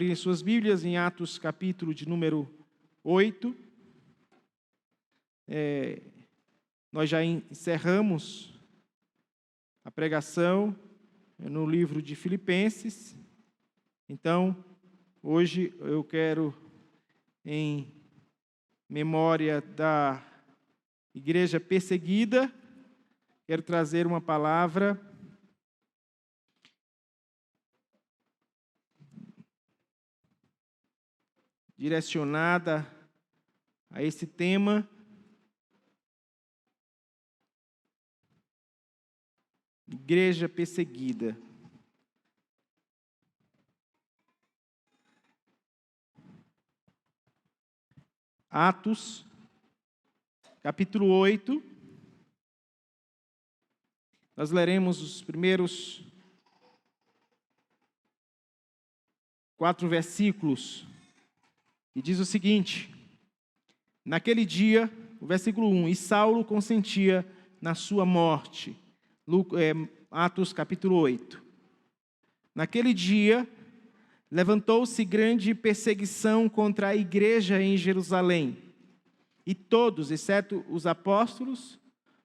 abrirem suas Bíblias em Atos, capítulo de número 8. Nós já encerramos a pregação no livro de Filipenses. Então, hoje eu quero, em memória da igreja perseguida, quero trazer uma palavra direcionada a esse tema. Igreja perseguida. Atos, capítulo 8. Nós leremos os primeiros 4 versículos. E diz o seguinte: naquele dia, o versículo 1, e Saulo consentia na sua morte. Atos capítulo 8. Naquele dia, levantou-se grande perseguição contra a igreja em Jerusalém. E todos, exceto os apóstolos,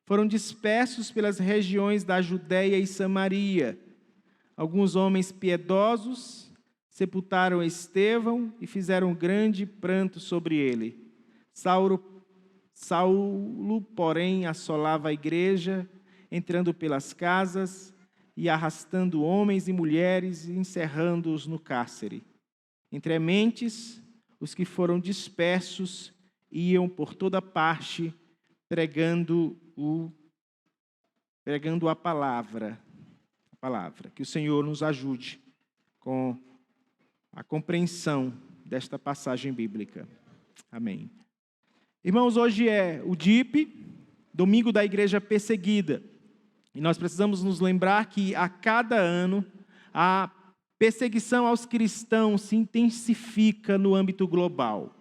foram dispersos pelas regiões da Judéia e Samaria. Alguns homens piedosos sepultaram Estevão e fizeram grande pranto sobre ele. Saulo, porém, assolava a igreja, entrando pelas casas e arrastando homens e mulheres e encerrando-os no cárcere. Entre mentes, os que foram dispersos iam por toda parte pregando a palavra. Que o Senhor nos ajude com a compreensão desta passagem bíblica. Amém. Irmãos, hoje é o DIP, Domingo da Igreja Perseguida. E nós precisamos nos lembrar que a cada ano a perseguição aos cristãos se intensifica no âmbito global.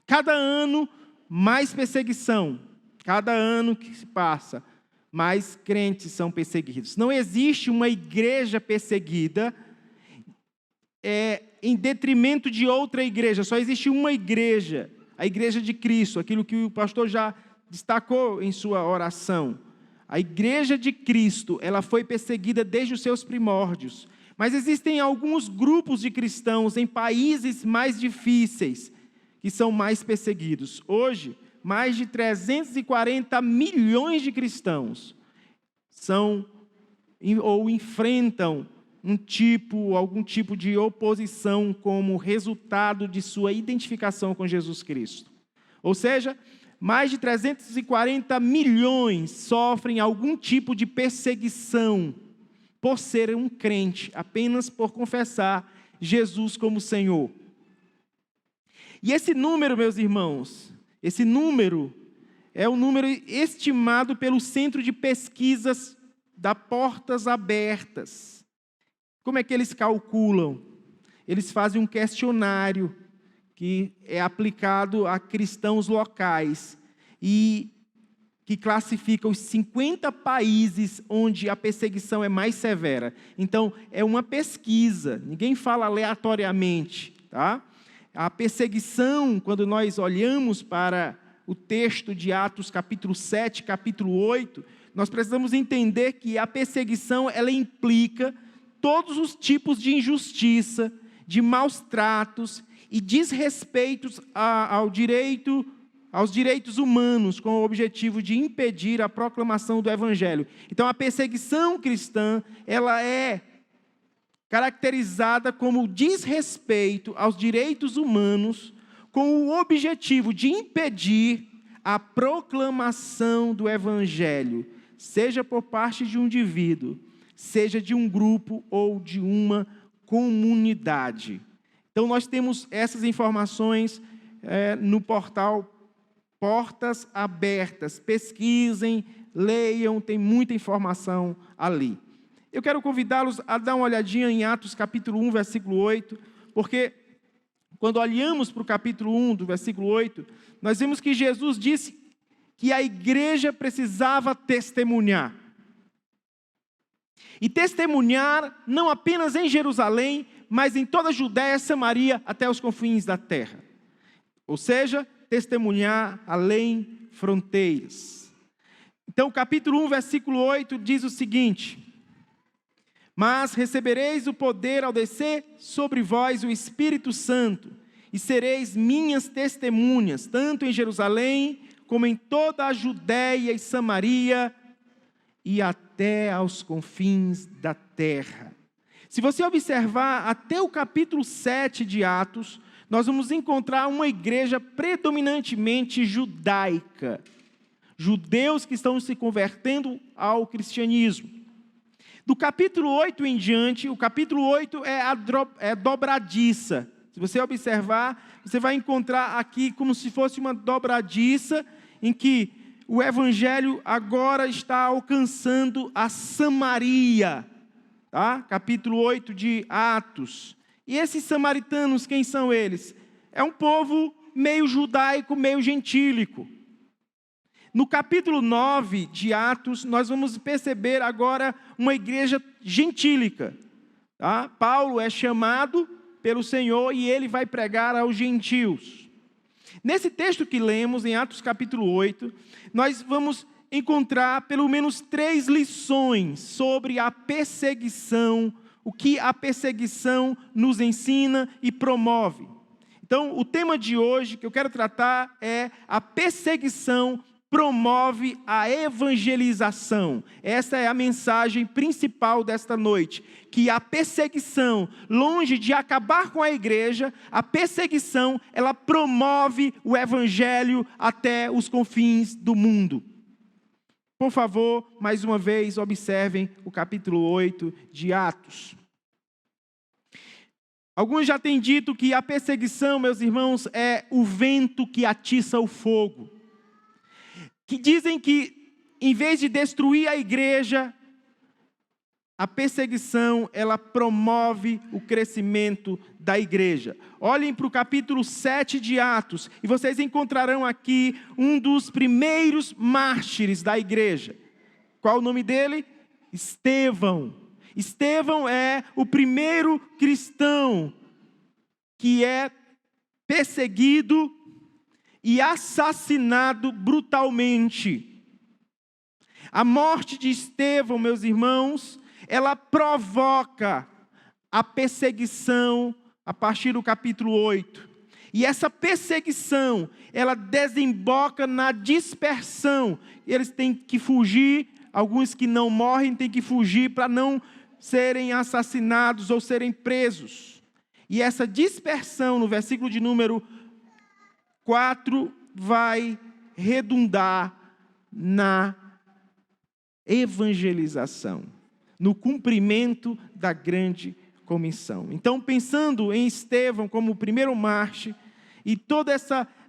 Cada ano, mais perseguição. Cada ano que se passa, mais crentes são perseguidos. Não existe uma igreja perseguida em detrimento de outra igreja. Só existe uma igreja, a igreja de Cristo, aquilo que o pastor já destacou em sua oração. A igreja de Cristo, ela foi perseguida desde os seus primórdios. Mas existem alguns grupos de cristãos em países mais difíceis que são mais perseguidos. Hoje, mais de 340 milhões de cristãos são ou enfrentam algum tipo de oposição como resultado de sua identificação com Jesus Cristo. Ou seja, mais de 340 milhões sofrem algum tipo de perseguição por ser um crente, apenas por confessar Jesus como Senhor. E esse número, meus irmãos, esse número é o número estimado pelo Centro de Pesquisas da Portas Abertas. Como é que eles calculam? Eles fazem um questionário que é aplicado a cristãos locais e que classifica os 50 países onde a perseguição é mais severa. Então, é uma pesquisa, ninguém fala aleatoriamente, tá? A perseguição, quando nós olhamos para o texto de Atos capítulo 7, capítulo 8, nós precisamos entender que a perseguição, ela implica todos os tipos de injustiça, de maus tratos e desrespeitos aos direitos humanos, com o objetivo de impedir a proclamação do Evangelho. Então, a perseguição cristã, ela é caracterizada como desrespeito aos direitos humanos, com o objetivo de impedir a proclamação do Evangelho, seja por parte de um indivíduo, seja de um grupo ou de uma comunidade. Então, nós temos essas informações no portal Portas Abertas. Pesquisem, leiam, tem muita informação ali. Eu quero convidá-los a dar uma olhadinha em Atos capítulo 1, versículo 8, porque quando olhamos para o capítulo 1, do versículo 8, nós vemos que Jesus disse que a igreja precisava testemunhar. E testemunhar não apenas em Jerusalém, mas em toda a Judéia, Samaria, até os confins da terra. Ou seja, testemunhar além fronteiras. Então, capítulo 1, versículo 8, diz o seguinte: mas recebereis o poder ao descer sobre vós o Espírito Santo, e sereis minhas testemunhas, tanto em Jerusalém, como em toda a Judéia e Samaria, e até aos confins da terra. Se você observar até o capítulo 7 de Atos, nós vamos encontrar uma igreja predominantemente judaica. Judeus que estão se convertendo ao cristianismo. Do capítulo 8 em diante, o capítulo 8 é dobradiça. Se você observar, você vai encontrar aqui como se fosse uma dobradiça, em que o evangelho agora está alcançando a Samaria. Tá? Capítulo 8 de Atos. E esses samaritanos, quem são eles? É um povo meio judaico, meio gentílico. No capítulo 9 de Atos, nós vamos perceber agora uma igreja gentílica. Tá? Paulo é chamado pelo Senhor e ele vai pregar aos gentios. Nesse texto que lemos, em Atos capítulo 8, nós vamos encontrar pelo menos 3 lições sobre a perseguição, o que a perseguição nos ensina e promove. Então, o tema de hoje que eu quero tratar é a perseguição promove a evangelização. Essa é a mensagem principal desta noite, que a perseguição, longe de acabar com a igreja, a perseguição, ela promove o evangelho até os confins do mundo. Por favor, mais uma vez, observem o capítulo 8 de Atos. Alguns já têm dito que a perseguição, meus irmãos, é o vento que atiça o fogo. Que dizem que, em vez de destruir a igreja, a perseguição, ela promove o crescimento da igreja. Olhem para o capítulo 7 de Atos, e vocês encontrarão aqui um dos primeiros mártires da igreja. Qual o nome dele? Estevão. Estevão é o primeiro cristão que é perseguido e assassinado brutalmente. A morte de Estevão, meus irmãos, ela provoca a perseguição a partir do capítulo 8. E essa perseguição, ela desemboca na dispersão. Eles têm que fugir, alguns que não morrem têm que fugir para não serem assassinados ou serem presos. E essa dispersão, no versículo de número 4, vai redundar na evangelização, no cumprimento da grande comissão. Então, pensando em Estevão como o primeiro mártir, e todo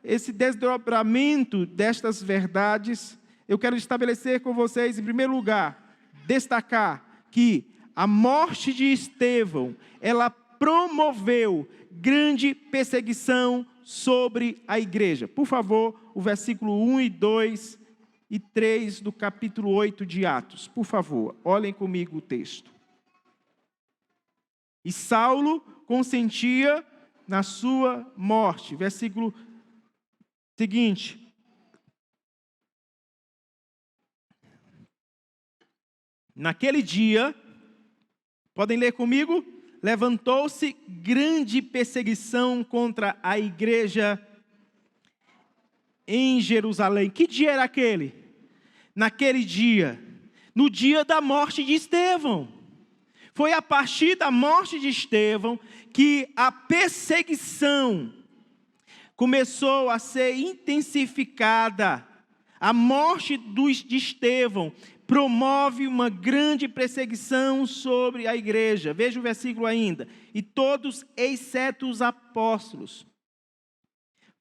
esse desdobramento destas verdades, eu quero estabelecer com vocês, em primeiro lugar, destacar que a morte de Estevão, ela promoveu grande perseguição sobre a igreja. Por favor, o versículo 1 e 2 e 3 do capítulo 8 de Atos. Por favor, olhem comigo o texto. E Saulo consentia na sua morte. Versículo seguinte. Naquele dia, podem ler comigo? Levantou-se grande perseguição contra a igreja em Jerusalém. Que dia era aquele? Naquele dia, no dia da morte de Estevão. Foi a partir da morte de Estevão que a perseguição começou a ser intensificada. A morte de Estevão promove uma grande perseguição sobre a igreja. Veja o versículo ainda. E todos, exceto os apóstolos,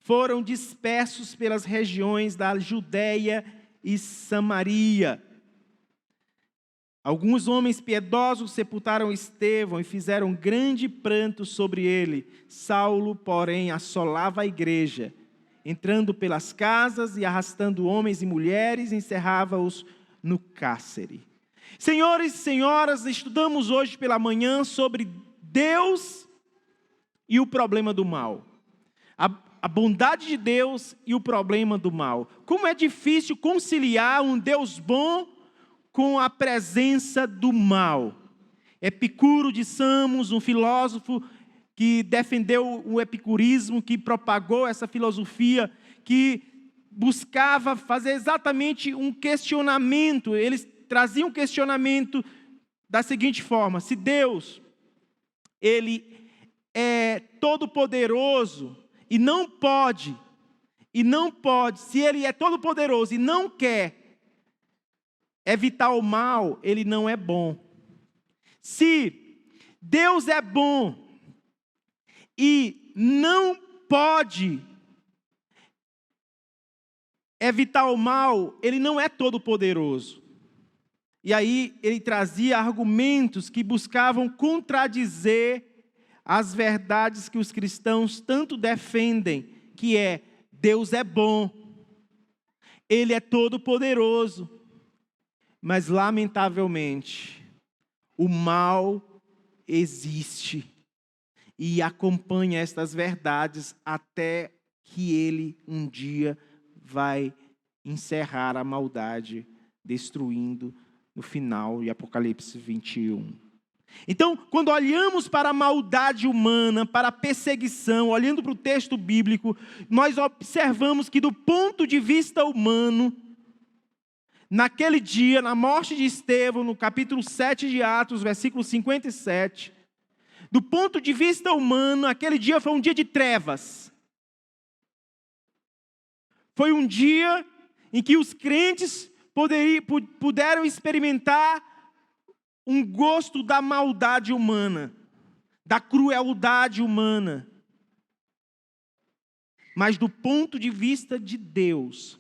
foram dispersos pelas regiões da Judéia e Samaria. Alguns homens piedosos sepultaram Estevão e fizeram grande pranto sobre ele. Saulo, porém, assolava a igreja, entrando pelas casas e arrastando homens e mulheres, encerrava-os no cárcere. Senhores e senhoras, estudamos hoje pela manhã sobre Deus e o problema do mal. A bondade de Deus e o problema do mal. Como é difícil conciliar um Deus bom com a presença do mal. Epicuro de Samos, um filósofo que defendeu o epicurismo, que propagou essa filosofia, que buscava fazer exatamente um questionamento. Eles traziam um questionamento da seguinte forma: se Deus, Ele é todo-poderoso e não pode, se Ele é todo-poderoso e não quer evitar o mal, Ele não é bom. Se Deus é bom e não pode evitar o mal, Ele não é todo-poderoso. E aí ele trazia argumentos que buscavam contradizer as verdades que os cristãos tanto defendem, que é: Deus é bom, Ele é todo-poderoso, mas lamentavelmente o mal existe e acompanha estas verdades até que Ele um dia vai encerrar a maldade, destruindo no final de Apocalipse 21. Então, quando olhamos para a maldade humana, para a perseguição, olhando para o texto bíblico, nós observamos que do ponto de vista humano, naquele dia, na morte de Estevão, no capítulo 7 de Atos, versículo 57, do ponto de vista humano, aquele dia foi um dia de trevas. Foi um dia em que os crentes puderam experimentar um gosto da maldade humana, da crueldade humana. Mas do ponto de vista de Deus,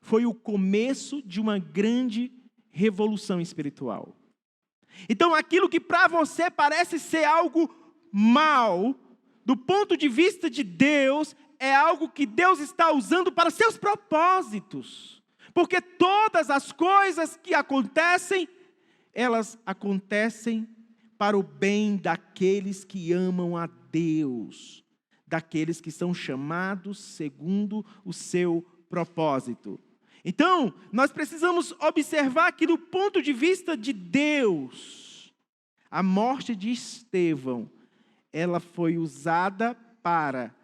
foi o começo de uma grande revolução espiritual. Então, aquilo que para você parece ser algo mal, do ponto de vista de Deus, é algo que Deus está usando para seus propósitos. Porque todas as coisas que acontecem, elas acontecem para o bem daqueles que amam a Deus, daqueles que são chamados segundo o seu propósito. Então, nós precisamos observar que do ponto de vista de Deus, a morte de Estevão, ela foi usada para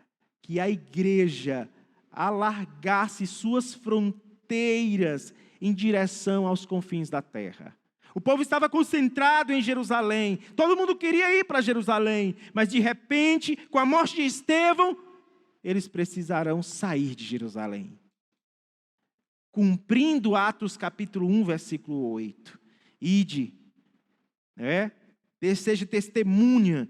que a igreja alargasse suas fronteiras em direção aos confins da terra. O povo estava concentrado em Jerusalém, todo mundo queria ir para Jerusalém, mas de repente, com a morte de Estevão, eles precisarão sair de Jerusalém. Cumprindo Atos capítulo 1, versículo 8. Ide, seja testemunha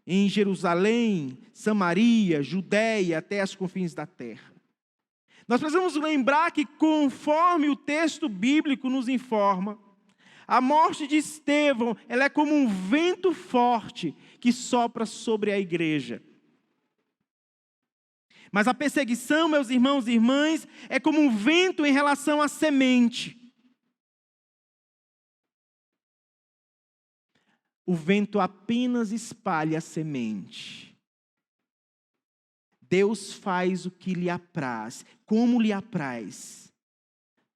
em Jerusalém, Samaria, Judeia, até as confins da terra. Nós precisamos lembrar que, conforme o texto bíblico nos informa, a morte de Estevão, ela é como um vento forte que sopra sobre a igreja. Mas a perseguição, meus irmãos e irmãs, é como um vento em relação à semente. O vento apenas espalha a semente. Deus faz o que lhe apraz, como lhe apraz.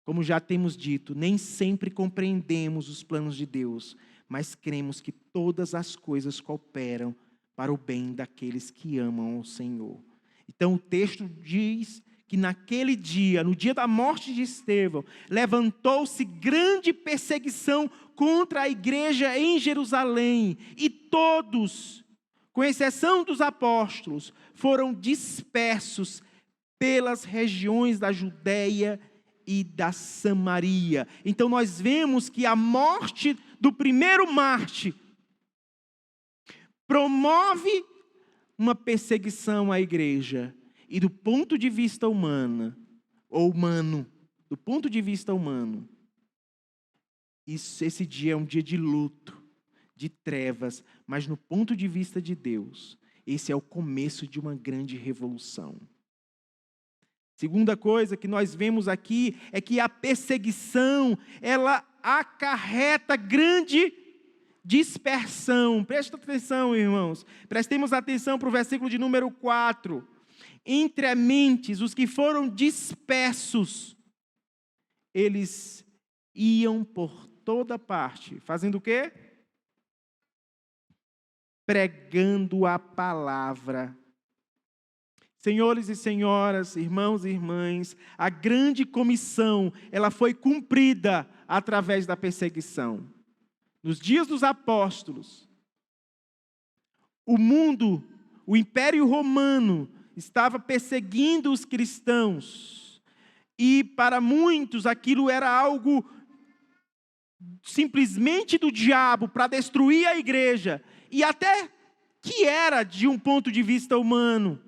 Como já temos dito, nem sempre compreendemos os planos de Deus, mas cremos que todas as coisas cooperam para o bem daqueles que amam o Senhor. Então o texto diz que naquele dia, no dia da morte de Estevão, levantou-se grande perseguição contra a igreja em Jerusalém, e todos, com exceção dos apóstolos, foram dispersos pelas regiões da Judeia e da Samaria. Então nós vemos que a morte do primeiro mártir promove uma perseguição à igreja. E do ponto de vista humano, do ponto de vista humano, esse dia é um dia de luto, de trevas, mas no ponto de vista de Deus, esse é o começo de uma grande revolução. Segunda coisa que nós vemos aqui é que a perseguição, ela acarreta grande dispersão. Presta atenção, irmãos. Prestemos atenção para o versículo de número 4. Entre mentes, os que foram dispersos, eles iam por toda parte. Fazendo o quê? Pregando a palavra. Senhores e senhoras, irmãos e irmãs, a grande comissão, ela foi cumprida através da perseguição. Nos dias dos apóstolos, o mundo, o Império Romano, estava perseguindo os cristãos. E para muitos aquilo era algo simplesmente do diabo para destruir a igreja. E até que era de um ponto de vista humano.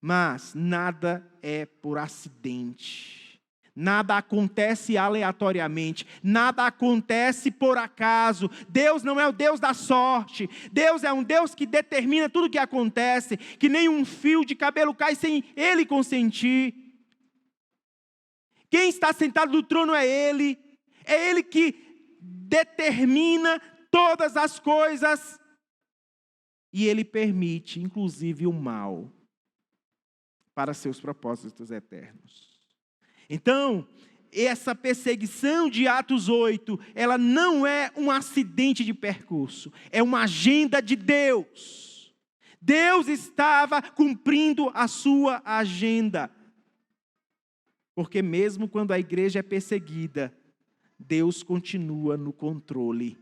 Mas nada é por acidente. Nada acontece aleatoriamente. Nada acontece por acaso. Deus não é o Deus da sorte. Deus é um Deus que determina tudo o que acontece. Que nem um fio de cabelo cai sem Ele consentir. Quem está sentado no trono é Ele. É Ele que determina todas as coisas. E Ele permite, inclusive, o mal para seus propósitos eternos. Então, essa perseguição de Atos 8, ela não é um acidente de percurso, é uma agenda de Deus. Deus estava cumprindo a sua agenda. Porque mesmo quando a igreja é perseguida, Deus continua no controle.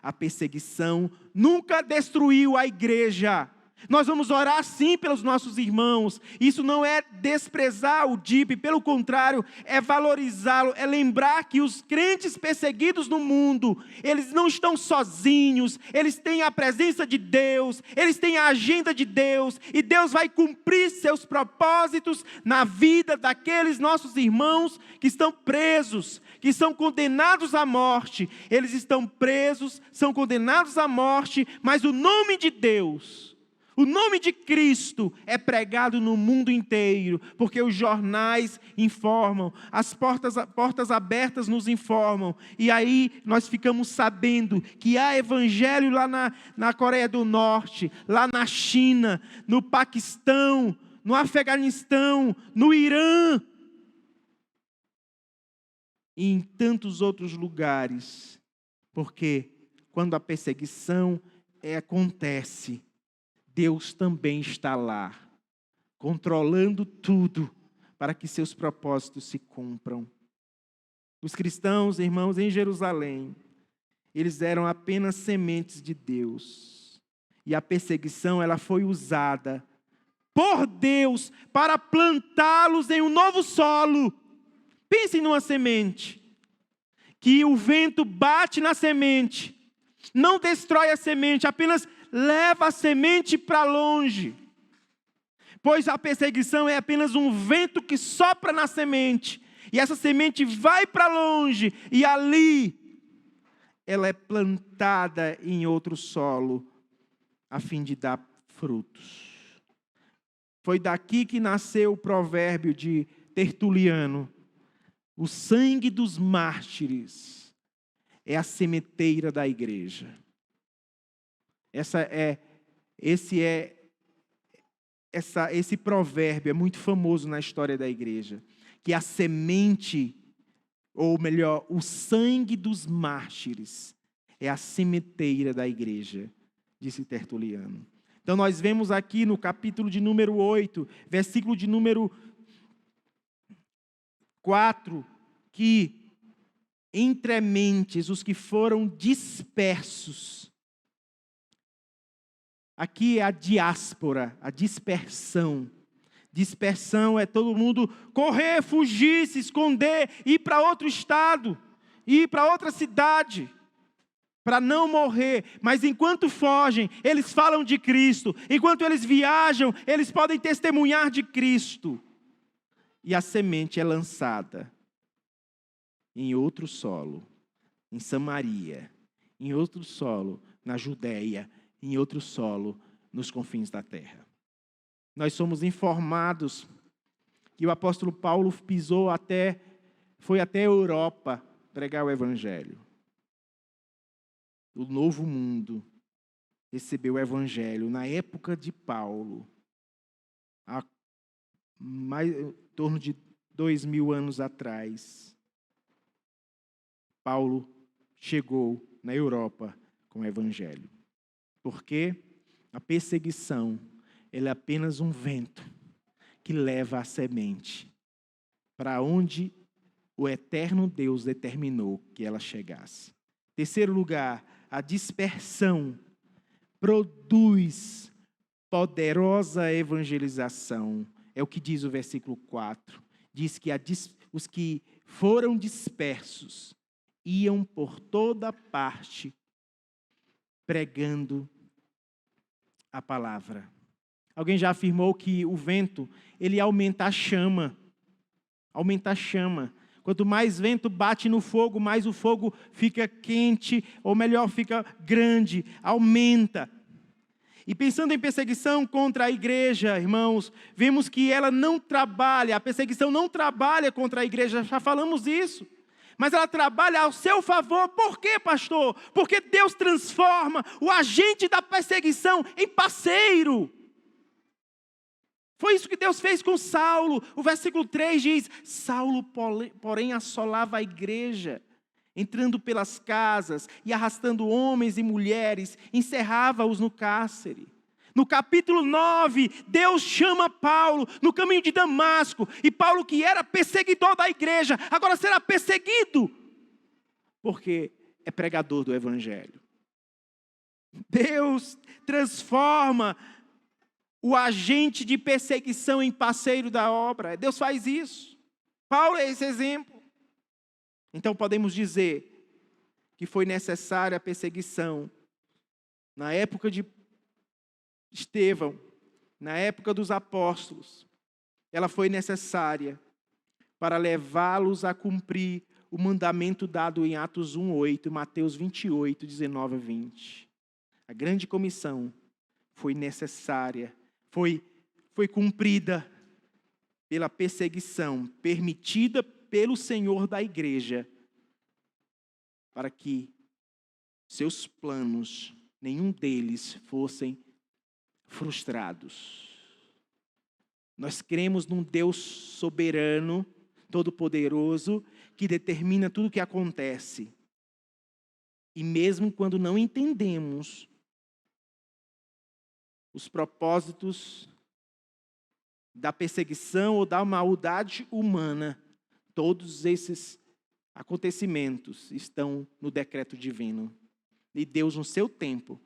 A perseguição nunca destruiu a igreja. Nós vamos orar sim pelos nossos irmãos. Isso não é desprezar o DIP, pelo contrário, é valorizá-lo, é lembrar que os crentes perseguidos no mundo, eles não estão sozinhos, eles têm a presença de Deus, eles têm a agenda de Deus, e Deus vai cumprir seus propósitos na vida daqueles nossos irmãos que estão presos, que são condenados à morte. Eles estão presos, são condenados à morte, mas o nome de Deus, o nome de Cristo é pregado no mundo inteiro, porque os jornais informam, as portas abertas nos informam, e aí nós ficamos sabendo que há evangelho lá na Coreia do Norte, lá na China, no Paquistão, no Afeganistão, no Irã, e em tantos outros lugares, porque quando a perseguição acontece, Deus também está lá, controlando tudo, para que seus propósitos se cumpram. Os cristãos, irmãos, em Jerusalém, eles eram apenas sementes de Deus. E a perseguição, ela foi usada por Deus para plantá-los em um novo solo. Pensem numa semente, que o vento bate na semente, não destrói a semente, apenas leva a semente para longe. Pois a perseguição é apenas um vento que sopra na semente, e essa semente vai para longe, e ali ela é plantada em outro solo, a fim de dar frutos. Foi daqui que nasceu o provérbio de Tertuliano: o sangue dos mártires é a sementeira da igreja. Esse provérbio é muito famoso na história da igreja, que a semente, ou melhor, o sangue dos mártires é a sementeira da igreja, disse Tertuliano. Então nós vemos aqui no capítulo de número 8, versículo de número 4, que entre mentes os que foram dispersos. Aqui é a diáspora, a dispersão. Dispersão é todo mundo correr, fugir, se esconder, ir para outro estado, ir para outra cidade, para não morrer. Mas enquanto fogem, eles falam de Cristo. Enquanto eles viajam, eles podem testemunhar de Cristo. E a semente é lançada em outro solo, em Samaria, em outro solo, na Judéia, em outro solo, nos confins da terra. Nós somos informados que o apóstolo Paulo foi até a Europa pregar o evangelho. o novo mundo, recebeu o evangelho na época de Paulo, há em torno de 2000 anos atrás. Paulo chegou na Europa com o evangelho. Porque a perseguição, ela é apenas um vento que leva a semente para onde o eterno Deus determinou que ela chegasse. Terceiro lugar, a dispersão produz poderosa evangelização. É o que diz o versículo 4. Diz que os que foram dispersos iam por toda parte pregando a palavra. Alguém já afirmou que o vento, ele aumenta a chama. Aumenta a chama. Quanto mais vento bate no fogo, mais o fogo fica quente, ou melhor, fica grande, aumenta. E pensando em perseguição contra a igreja, irmãos, vemos que ela não trabalha, a perseguição não trabalha contra a igreja, já falamos isso. Mas ela trabalha ao seu favor. Por quê, pastor? Porque Deus transforma o agente da perseguição em parceiro. Foi isso que Deus fez com Saulo. O versículo 3 diz: Saulo, porém, assolava a igreja, entrando pelas casas e arrastando homens e mulheres, encerrava-os no cárcere. No capítulo 9, Deus chama Paulo no caminho de Damasco. E Paulo, que era perseguidor da igreja, agora será perseguido, porque é pregador do evangelho. Deus transforma o agente de perseguição em parceiro da obra. Deus faz isso. Paulo é esse exemplo. Então podemos dizer que foi necessária a perseguição na época de Estevão, na época dos apóstolos. Ela foi necessária para levá-los a cumprir o mandamento dado em Atos 1:8, Mateus 28, 19 a 20. A grande comissão foi necessária, foi cumprida pela perseguição permitida pelo Senhor da igreja, para que seus planos, nenhum deles fossem frustrados. Nós cremos num Deus soberano, todo-poderoso, que determina tudo o que acontece. E mesmo quando não entendemos os propósitos da perseguição ou da maldade humana, todos esses acontecimentos estão no decreto divino. E Deus, no seu tempo,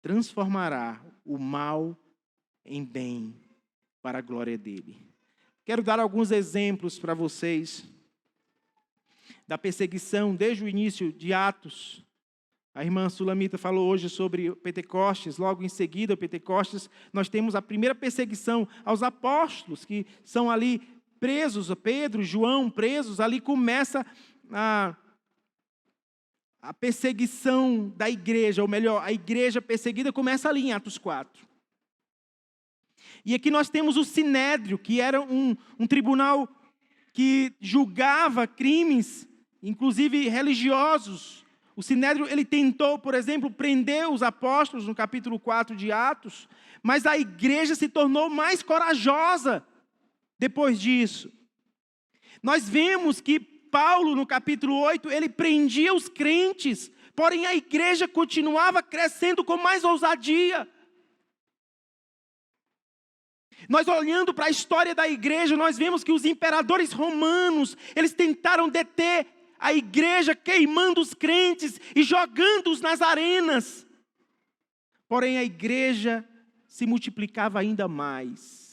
transformará o mal em bem para a glória dele. Quero dar alguns exemplos para vocês da perseguição desde o início de Atos. A irmã Sulamita falou hoje sobre o Pentecostes. Logo em seguida, o Pentecostes, nós temos a primeira perseguição aos apóstolos, que são ali presos, Pedro, João, presos. Ali começa a perseguição da igreja, ou melhor, a igreja perseguida começa ali em Atos 4. E aqui nós temos o Sinédrio, que era um tribunal que julgava crimes, inclusive religiosos. O Sinédrio, ele tentou, por exemplo, prender os apóstolos no capítulo 4 de Atos, mas a igreja se tornou mais corajosa depois disso. Nós vemos que Paulo, no capítulo 8, ele prendia os crentes, porém a igreja continuava crescendo com mais ousadia. Nós olhando para a história da igreja, nós vemos que os imperadores romanos, eles tentaram deter a igreja, queimando os crentes e jogando-os nas arenas. Porém a igreja se multiplicava ainda mais.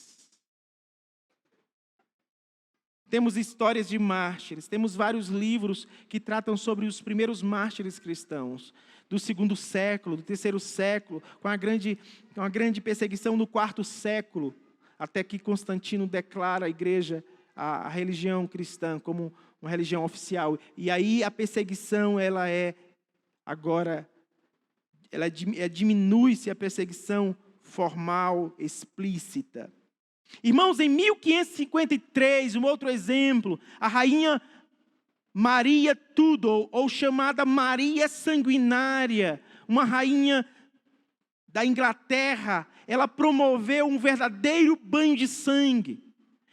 Temos histórias de mártires, temos vários livros que tratam sobre os primeiros mártires cristãos, do 2º século, do 3º século, com a grande perseguição no 4º século, até que Constantino declara a igreja, a religião cristã, como uma religião oficial. E aí a perseguição, diminui-se a perseguição formal, explícita. Irmãos, em 1553, um outro exemplo, a rainha Maria Tudor, ou chamada Maria Sanguinária, uma rainha da Inglaterra, ela promoveu um verdadeiro banho de sangue.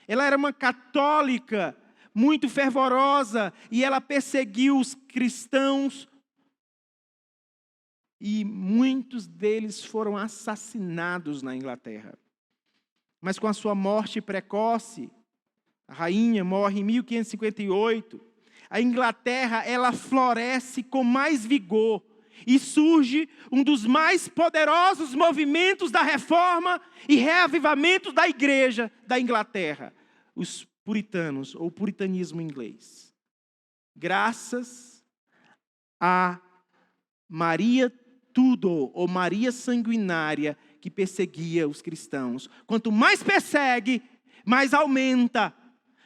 Ela era uma católica muito fervorosa e ela perseguiu os cristãos e muitos deles foram assassinados na Inglaterra. Mas com a sua morte precoce, a rainha morre em 1558, a Inglaterra ela floresce com mais vigor e surge um dos mais poderosos movimentos da reforma e reavivamento da igreja da Inglaterra, os puritanos, ou puritanismo inglês. Graças a Maria Tudor, ou Maria Sanguinária, que perseguia os cristãos. Quanto mais persegue, mais aumenta.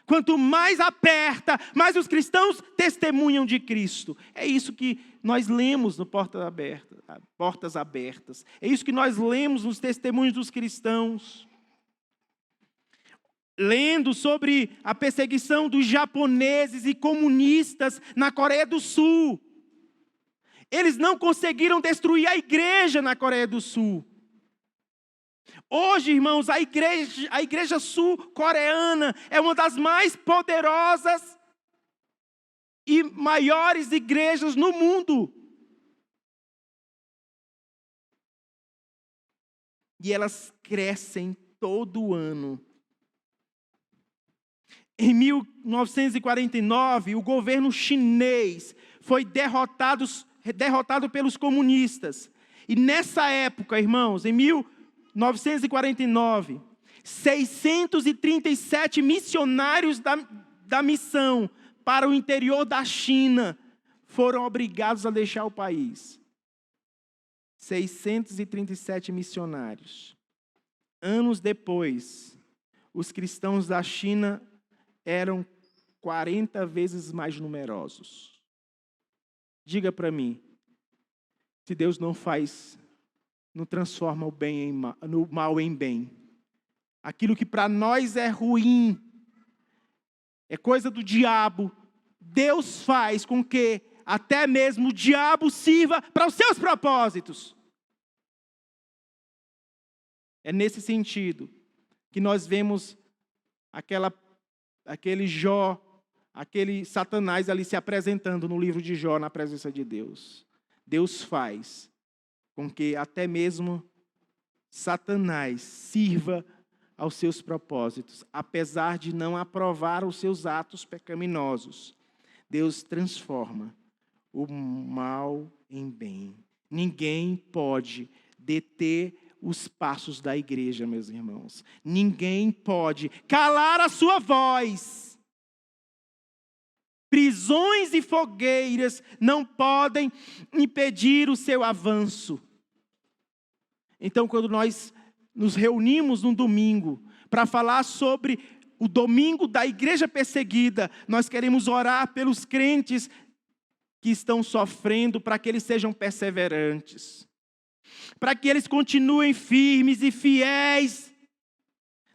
Quanto mais aperta, mais os cristãos testemunham de Cristo. É isso que nós lemos no Portas Abertas. É isso que nós lemos nos testemunhos dos cristãos. Lendo sobre a perseguição dos japoneses e comunistas na Coreia do Sul. Eles não conseguiram destruir a igreja na Coreia do Sul. Hoje, irmãos, a igreja sul-coreana é uma das mais poderosas e maiores igrejas no mundo. E elas crescem todo ano. Em 1949, o governo chinês foi derrotado pelos comunistas. E nessa época, irmãos, em 1949, 637 missionários da missão para o interior da China foram obrigados a deixar o país. 637 missionários. Anos depois, os cristãos da China eram 40 vezes mais numerosos. Diga para mim, se Deus não transforma o mal em bem. Aquilo que para nós é ruim, é coisa do diabo, Deus faz com que até mesmo o diabo sirva para os seus propósitos. É nesse sentido que nós vemos aquele Jó, aquele Satanás ali se apresentando no livro de Jó na presença de Deus. Deus faz com que até mesmo Satanás sirva aos seus propósitos, apesar de não aprovar os seus atos pecaminosos. Deus transforma o mal em bem. Ninguém pode deter os passos da igreja, meus irmãos. Ninguém pode calar a sua voz. Prisões e fogueiras não podem impedir o seu avanço. Então, quando nós nos reunimos num domingo para falar sobre o domingo da igreja perseguida, nós queremos orar pelos crentes que estão sofrendo, para que eles sejam perseverantes, para que eles continuem firmes e fiéis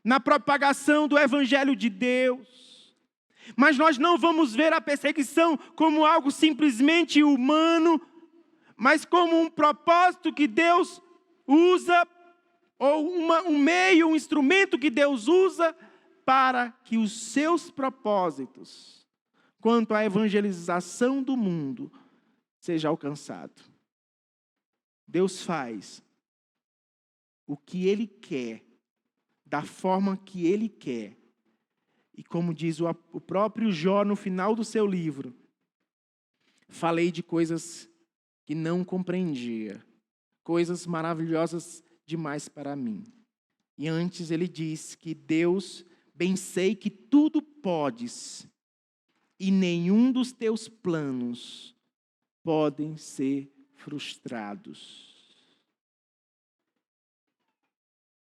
na propagação do Evangelho de Deus. Mas nós não vamos ver a perseguição como algo simplesmente humano, mas como um propósito que Deus usa, ou um meio, um instrumento que Deus usa para que os seus propósitos, quanto à evangelização do mundo, seja alcançado. Deus faz o que Ele quer, da forma que Ele quer. E como diz o próprio Jó no final do seu livro, falei de coisas que não compreendia, coisas maravilhosas demais para mim. E antes ele diz que Deus, bem sei que tudo podes, e nenhum dos teus planos podem ser frustrados.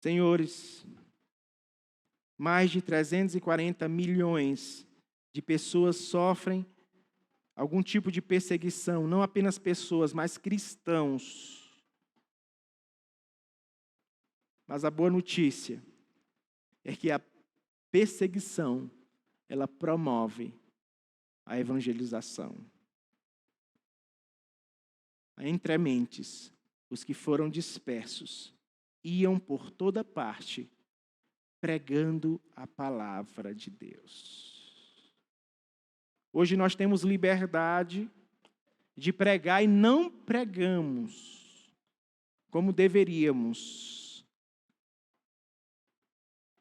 Senhores, mais de 340 milhões de pessoas sofrem algum tipo de perseguição, não apenas pessoas, mas cristãos. Mas a boa notícia é que a perseguição, ela promove a evangelização. Entre mentes, os que foram dispersos iam por toda parte pregando a palavra de Deus. Hoje nós temos liberdade de pregar e não pregamos como deveríamos.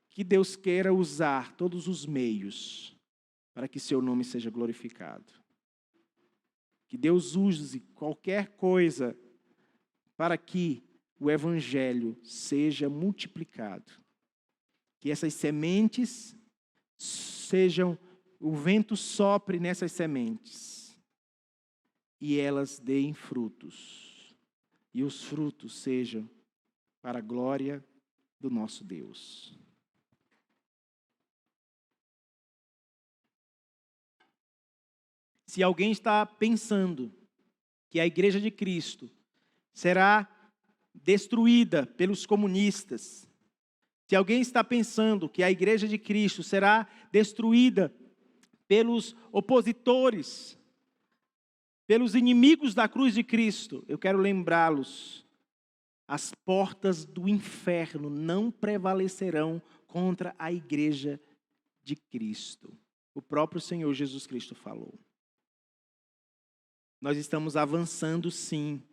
Que Deus queira usar todos os meios para que seu nome seja glorificado. Que Deus use qualquer coisa para que o evangelho seja multiplicado. Que essas sementes sejam, o vento sopre nessas sementes e elas deem frutos. E os frutos sejam para a glória do nosso Deus. Se alguém está pensando que a Igreja de Cristo será destruída pelos comunistas, se alguém está pensando que a Igreja de Cristo será destruída pelos opositores, pelos inimigos da cruz de Cristo, eu quero lembrá-los, as portas do inferno não prevalecerão contra a Igreja de Cristo. O próprio Senhor Jesus Cristo falou. Nós estamos avançando, sim.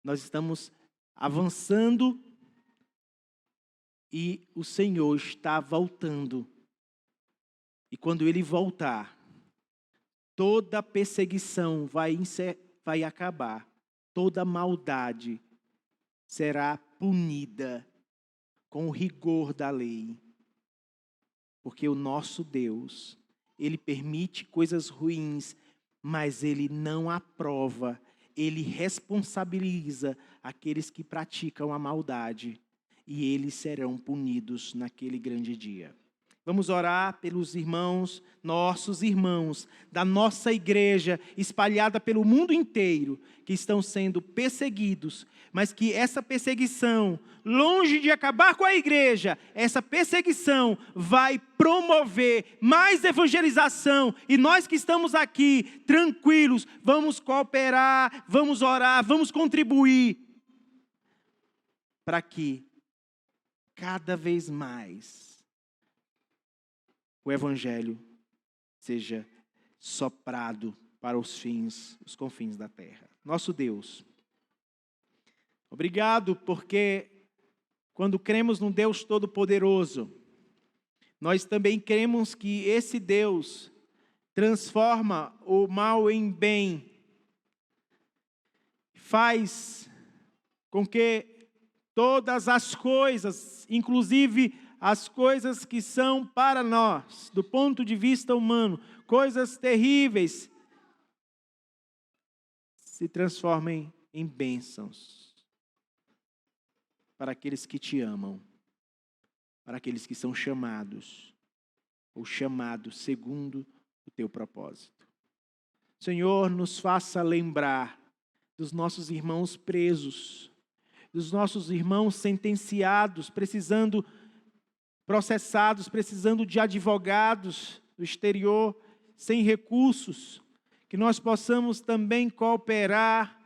Nós estamos avançando e o Senhor está voltando. E quando Ele voltar, toda perseguição vai acabar. Toda maldade será punida com o rigor da lei. Porque o nosso Deus, Ele permite coisas ruins, mas Ele não aprova, Ele responsabiliza aqueles que praticam a maldade, e eles serão punidos naquele grande dia. Vamos orar pelos irmãos, nossos irmãos, da nossa igreja, espalhada pelo mundo inteiro, que estão sendo perseguidos, mas que essa perseguição, longe de acabar com a igreja, essa perseguição vai promover mais evangelização, e nós que estamos aqui, tranquilos, vamos cooperar, vamos orar, vamos contribuir, para que cada vez mais o evangelho seja soprado para os confins da terra. Nosso Deus, obrigado porque quando cremos no Deus Todo-Poderoso, nós também cremos que esse Deus transforma o mal em bem, faz com que todas as coisas, inclusive as coisas que são para nós, do ponto de vista humano, coisas terríveis, se transformem em bênçãos para aqueles que te amam, para aqueles que são chamados, ou chamados segundo o teu propósito. Senhor, nos faça lembrar dos nossos irmãos presos, dos nossos irmãos sentenciados, processados, precisando de advogados do exterior, sem recursos, que nós possamos também cooperar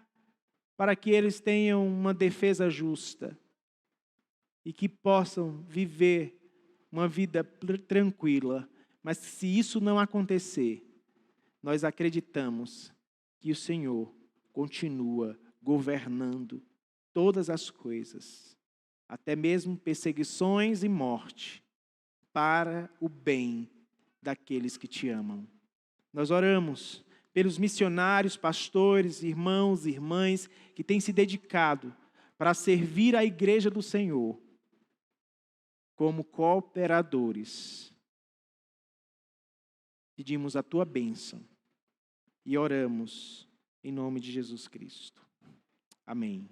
para que eles tenham uma defesa justa e que possam viver uma vida tranquila. Mas se isso não acontecer, nós acreditamos que o Senhor continua governando todas as coisas, até mesmo perseguições e morte, para o bem daqueles que te amam. Nós oramos pelos missionários, pastores, irmãos e irmãs que têm se dedicado para servir a igreja do Senhor como cooperadores. Pedimos a tua bênção e oramos em nome de Jesus Cristo. Amém.